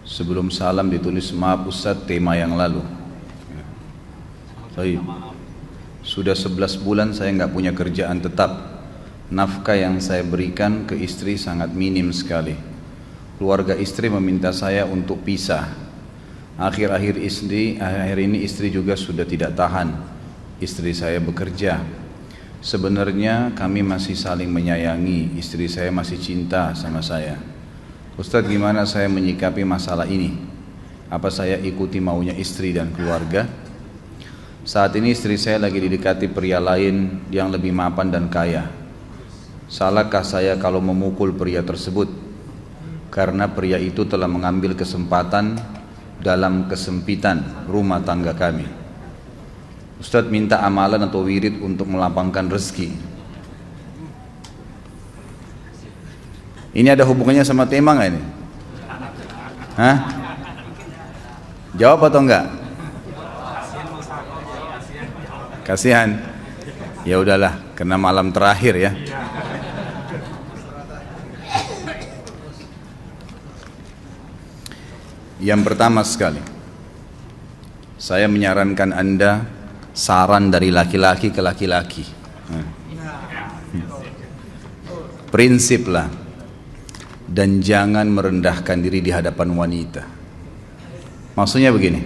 Sebelum salam ditulis, maaf Ustadz, tema yang lalu. Baik. Sudah 11 bulan saya nggak punya kerjaan tetap. Nafkah yang saya berikan ke istri sangat minim sekali. Keluarga istri meminta saya untuk pisah. Akhir-akhir ini istri juga sudah tidak tahan. Istri saya bekerja. Sebenarnya kami masih saling menyayangi. Istri saya masih cinta sama saya. Ustadz, gimana saya menyikapi masalah ini? Apa saya ikuti maunya istri dan keluarga? Saat ini istri saya lagi didekati pria lain yang lebih mapan dan kaya. Salahkah saya kalau memukul pria tersebut? Karena pria itu telah mengambil kesempatan dalam kesempitan rumah tangga kami. Ustadz minta amalan atau wirid untuk melapangkan rezeki. Ini ada hubungannya sama tema nggak ini? Hah? Jawab atau enggak? Kasihan. Ya udahlah, karena malam terakhir ya. Yang pertama sekali, saya menyarankan Anda saran dari laki-laki ke laki-laki. Prinsiplah, dan jangan merendahkan diri di hadapan wanita. Maksudnya begini,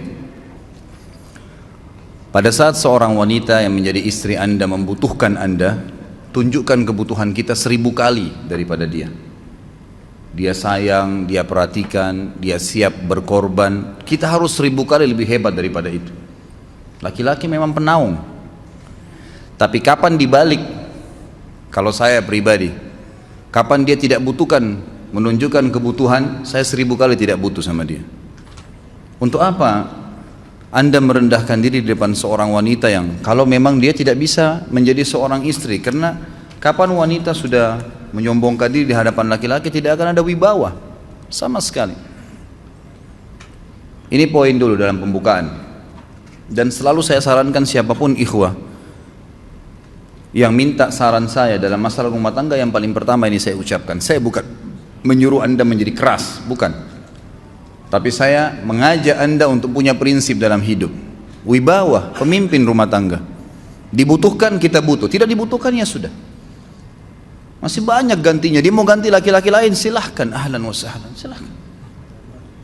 pada saat seorang wanita yang menjadi istri Anda membutuhkan Anda, tunjukkan kebutuhan kita 1000 kali daripada dia. Dia sayang, dia perhatikan, dia siap berkorban. Kita harus 1000 kali lebih hebat daripada itu. Laki-laki memang penaung. Tapi kapan dibalik? Kalau saya pribadi, kapan dia tidak butuhkan menunjukkan kebutuhan, saya 1000 kali tidak butuh sama dia. Untuk apa Anda merendahkan diri di depan seorang wanita yang kalau memang dia tidak bisa menjadi seorang istri? Karena kapan wanita sudah menyombongkan diri di hadapan laki-laki, tidak akan ada wibawa sama sekali. Ini poin dulu dalam pembukaan. Dan selalu saya sarankan siapapun ikhwah yang minta saran saya dalam masalah rumah tangga, yang paling pertama ini saya ucapkan, saya bukan menyuruh Anda menjadi keras, bukan. Tapi saya mengajak Anda untuk punya prinsip dalam hidup. Wibawa, pemimpin rumah tangga. Dibutuhkan kita butuh, tidak dibutuhkan ya sudah. Masih banyak gantinya. Dia mau ganti laki-laki lain, silahkan, ahlan wa sahlan, silahkan.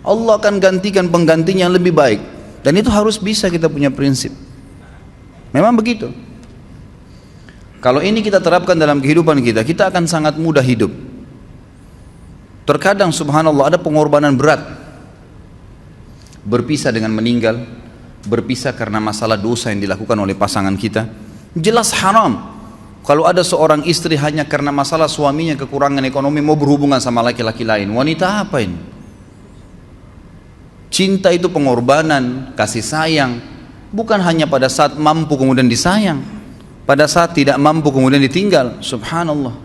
Allah akan gantikan penggantinya yang lebih baik. Dan itu harus bisa kita punya prinsip. Memang begitu. Kalau ini kita terapkan dalam kehidupan kita, kita akan sangat mudah hidup. Terkadang subhanallah ada pengorbanan berat. Berpisah dengan meninggal, berpisah karena masalah dosa yang dilakukan oleh pasangan kita. Jelas haram. Kalau ada seorang istri hanya karena masalah suaminya kekurangan ekonomi mau berhubungan sama laki-laki lain, wanita apa ini? Cinta itu pengorbanan, kasih sayang. Bukan hanya pada saat mampu kemudian disayang, pada saat tidak mampu kemudian ditinggal. Subhanallah.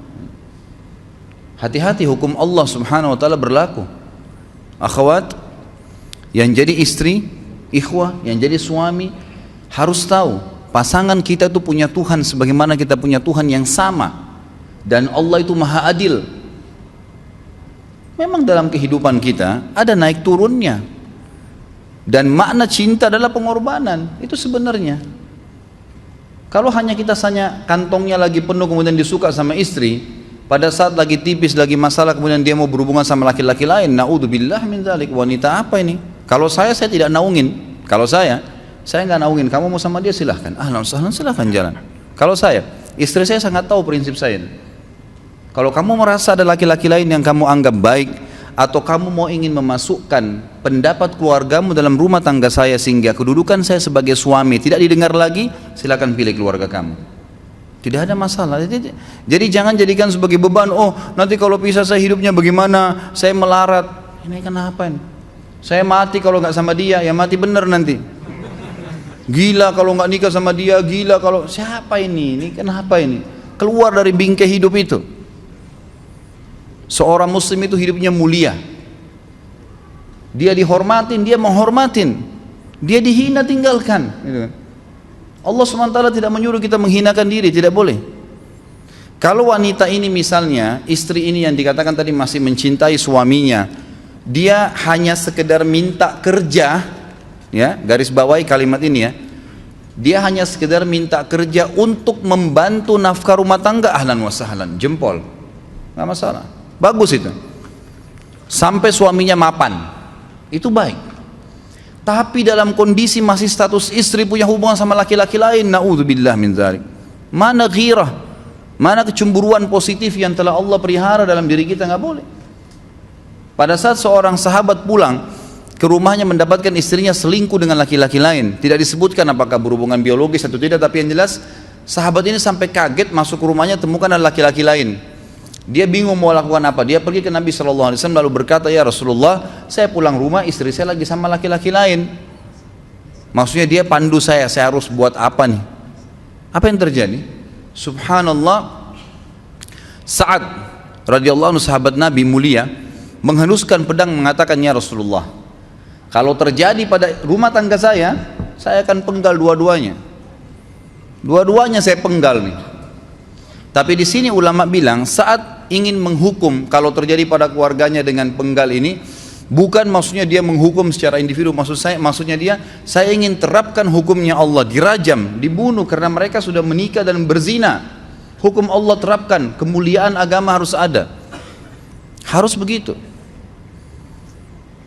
Hati-hati, hukum Allah subhanahu wa ta'ala berlaku. Akhwat, yang jadi istri, ikhwah, yang jadi suami, harus tahu pasangan kita itu punya Tuhan sebagaimana kita punya Tuhan yang sama. Dan Allah itu maha adil. Memang dalam kehidupan kita ada naik turunnya. Dan makna cinta adalah pengorbanan. Itu sebenarnya. Kalau hanya kita kantongnya lagi penuh kemudian disuka sama istri, pada saat lagi tipis, lagi masalah, kemudian dia mau berhubungan sama laki-laki lain, na'udzubillah min dzalik. Wanita apa ini? Kalau saya tidak naungin. Kalau saya nggak naungin. Kamu mau sama dia silahkan. Ahlan sahlan, silahkan jalan. Kalau saya, istri saya sangat tahu prinsip saya. Kalau kamu merasa ada laki-laki lain yang kamu anggap baik, atau kamu mau ingin memasukkan pendapat keluargamu dalam rumah tangga saya sehingga kedudukan saya sebagai suami tidak didengar lagi, silakan pilih keluarga kamu. Tidak ada masalah. Jadi jangan jadikan sebagai beban. Oh, nanti kalau pisah saya hidupnya bagaimana? Saya melarat. Ini kenapa ini? Saya mati kalau nggak sama dia, ya mati bener nanti. Gila kalau nggak nikah sama dia, gila kalau siapa ini? Ini kenapa ini? Keluar dari bingkai hidup itu. Seorang muslim itu hidupnya mulia. Dia dihormatin, dia menghormatin. Dia dihina, tinggalkan. Allah SWT tidak menyuruh kita menghinakan diri, tidak boleh. Kalau wanita ini misalnya, istri ini yang dikatakan tadi masih mencintai suaminya, dia hanya sekedar minta kerja, ya, garis bawahi kalimat ini ya, dia hanya sekedar minta kerja untuk membantu nafkah rumah tangga, ahlan wa sahlan, jempol, nggak masalah, bagus itu. Sampai suaminya mapan, itu baik. Tapi dalam kondisi masih status istri punya hubungan sama laki-laki lain, naudzubillah min dzalik. Mana ghirah, mana kecemburuan positif yang telah Allah pelihara dalam diri kita, nggak boleh. Pada saat seorang sahabat pulang ke rumahnya mendapatkan istrinya selingkuh dengan laki-laki lain, tidak disebutkan apakah berhubungan biologis atau tidak, tapi yang jelas sahabat ini sampai kaget, masuk ke rumahnya temukan ada laki-laki lain. Dia bingung mau lakukan apa. Dia pergi ke Nabi SAW lalu berkata, ya Rasulullah, saya pulang rumah istri saya lagi sama laki-laki lain. Maksudnya dia pandu saya harus buat apa nih? Apa yang terjadi? Subhanallah, Sa'ad radhiyallahu anhu, sahabat Nabi mulia, menghenuskan pedang mengatakan, ya Rasulullah, kalau terjadi pada rumah tangga saya akan penggal dua-duanya. Dua-duanya saya penggal nih. Tapi di sini ulama bilang saat ingin menghukum kalau terjadi pada keluarganya dengan penggal ini, bukan maksudnya dia menghukum secara individu, maksudnya dia, saya ingin terapkan hukumnya Allah, dirajam, dibunuh karena mereka sudah menikah dan berzina. Hukum Allah terapkan, kemuliaan agama harus ada. Harus begitu.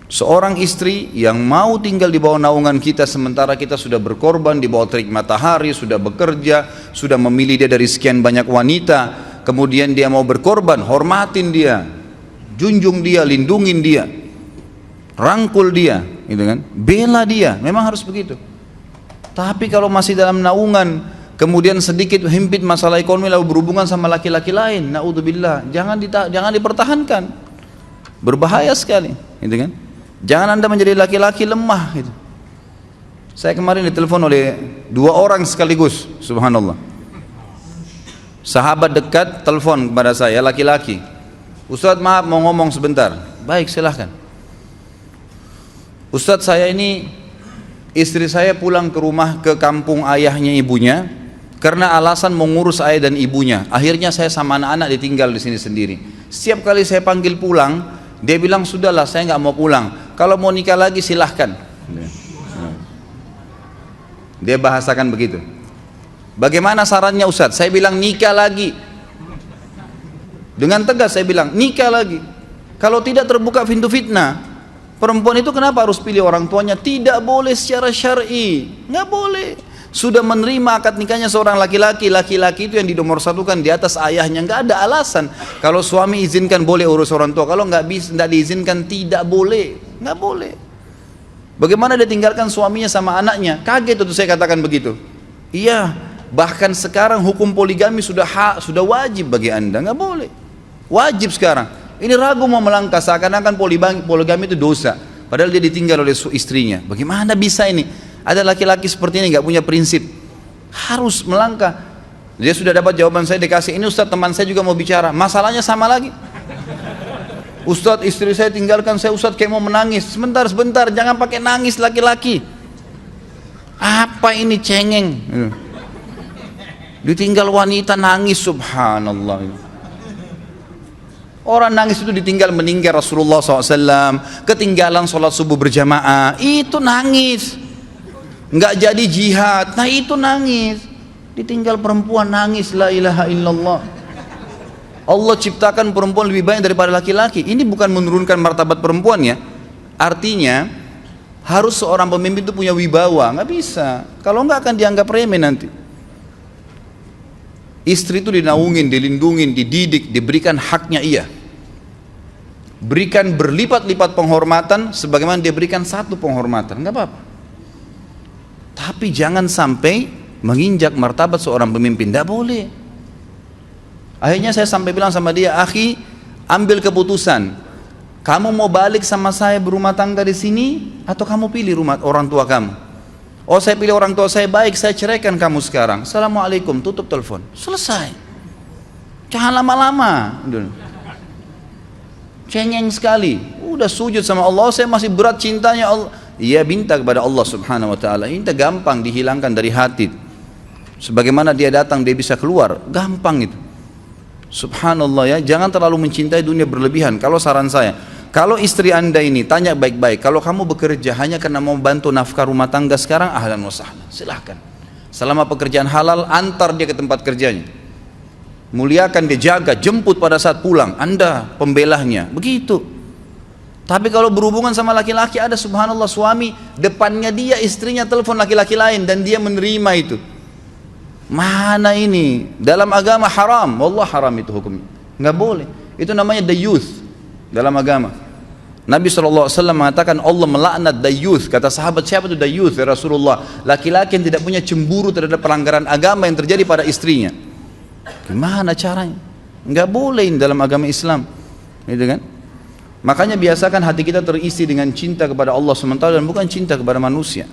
Seorang istri yang mau tinggal di bawah naungan kita sementara kita sudah berkorban di bawah terik matahari, sudah bekerja, sudah memilih dia dari sekian banyak wanita, kemudian dia mau berkorban, hormatin dia, junjung dia, lindungin dia, rangkul dia, gitu kan, bela dia, memang harus begitu. Tapi kalau masih dalam naungan, kemudian sedikit himpit masalah ekonomi lalu berhubungan sama laki-laki lain, naudzubillah, jangan dipertahankan, berbahaya sekali, gitu kan. Jangan Anda menjadi laki-laki lemah gitu. Saya kemarin ditelepon oleh dua orang sekaligus, subhanallah. Sahabat dekat telepon kepada saya, laki-laki. Ustadz, maaf mau ngomong sebentar. Baik, silahkan. Ustadz, saya ini, istri saya pulang ke rumah ke kampung ayahnya ibunya karena alasan mengurus ayah dan ibunya. Akhirnya saya sama anak-anak ditinggal di sini sendiri. Setiap kali saya panggil pulang, dia bilang, sudahlah saya nggak mau pulang, kalau mau nikah lagi silahkan. Dia bahasakan begitu. Bagaimana sarannya Ustadz? Saya bilang nikah lagi. Dengan tegas saya bilang nikah lagi. Kalau tidak terbuka pintu fitnah. Perempuan itu kenapa harus pilih orang tuanya? Tidak boleh secara syar'i, nggak boleh. Sudah menerima akad nikahnya seorang laki-laki, laki-laki itu yang dinomorsatukan di atas ayahnya, nggak ada alasan. Kalau suami izinkan boleh urus orang tua, kalau nggak diizinkan tidak boleh, nggak boleh. Bagaimana dia tinggalkan suaminya sama anaknya? Kaget itu saya katakan begitu. Iya, bahkan sekarang hukum poligami sudah wajib bagi Anda, nggak boleh, wajib sekarang. Ini ragu mau melangkah seakan-akan poligami itu dosa, padahal dia ditinggal oleh istrinya. Bagaimana bisa ini? Ada laki-laki seperti ini nggak punya prinsip, harus melangkah. Dia sudah dapat jawaban saya, dikasih ini Ustadz, teman saya juga mau bicara, masalahnya sama lagi. Ustadz, istri saya tinggalkan saya, Ustadz, kayak mau menangis. Sebentar, jangan pakai nangis laki-laki. Apa ini cengeng? Ditinggal wanita nangis, subhanallah. Orang nangis itu ditinggal meninggal Rasulullah SAW, ketinggalan sholat subuh berjamaah, itu nangis. Nggak jadi jihad, nah itu nangis. Ditinggal perempuan nangis, la ilaha illallah. Allah ciptakan perempuan lebih banyak daripada laki-laki. Ini bukan menurunkan martabat perempuan ya. Artinya harus seorang pemimpin itu punya wibawa. Nggak bisa, kalau nggak akan dianggap remeh nanti. Istri itu dinaungin, dilindungin, dididik, diberikan haknya ia. Berikan berlipat-lipat penghormatan sebagaimana dia berikan satu penghormatan, nggak apa-apa. Tapi jangan sampai menginjak martabat seorang pemimpin, tidak boleh. Akhirnya saya sampai bilang sama dia, akhi, ambil keputusan. Kamu mau balik sama saya berumah tangga di sini, atau kamu pilih rumah orang tua kamu? Oh, saya pilih orang tua saya, baik, saya ceraikan kamu sekarang. Assalamualaikum, tutup telepon, selesai. Jangan lama-lama. Cengeng sekali. Udah sujud sama Allah, saya masih berat cintanya Allah. Ia minta kepada Allah subhanahu wa ta'ala, ini gampang dihilangkan dari hati. Sebagaimana dia datang dia bisa keluar, gampang itu. Subhanallah ya, jangan terlalu mencintai dunia berlebihan. Kalau saran saya, kalau istri anda ini tanya baik-baik, kalau kamu bekerja hanya karena mau bantu nafkah rumah tangga sekarang, ahlan wa sahlan, silahkan. Selama pekerjaan halal, antar dia ke tempat kerjanya, muliakan dia, jaga, jemput pada saat pulang, anda pembelahnya, begitu. Tapi kalau berhubungan sama laki-laki, ada subhanallah suami depannya dia istrinya telepon laki-laki lain dan dia menerima itu. Mana ini? Dalam agama haram, wallah haram itu hukumnya, nggak boleh. Itu namanya dayuth dalam agama. Nabi SAW mengatakan Allah melaknat dayuth. Kata sahabat, siapa itu dayuth ya Rasulullah? Laki-laki yang tidak punya cemburu terhadap pelanggaran agama yang terjadi pada istrinya. Gimana caranya? Nggak boleh dalam agama Islam, gitu kan? Makanya biasakan hati kita terisi dengan cinta kepada Allah SWT dan bukan cinta kepada manusia.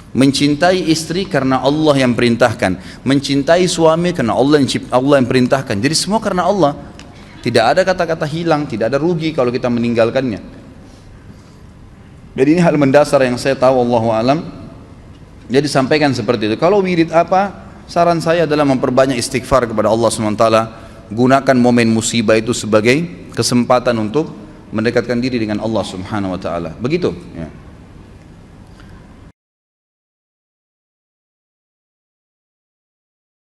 Mencintai istri karena Allah yang perintahkan, mencintai suami karena Allah yang perintahkan. Jadi semua karena Allah. Tidak ada kata-kata hilang, tidak ada rugi kalau kita meninggalkannya. Jadi ini hal mendasar yang saya tahu, Allahu alam. Jadi sampaikan seperti itu. Kalau wirid apa? Saran saya adalah memperbanyak istighfar kepada Allah SWT. Gunakan momen musibah itu sebagai kesempatan untuk mendekatkan diri dengan Allah Subhanahu wa taala. Begitu ya.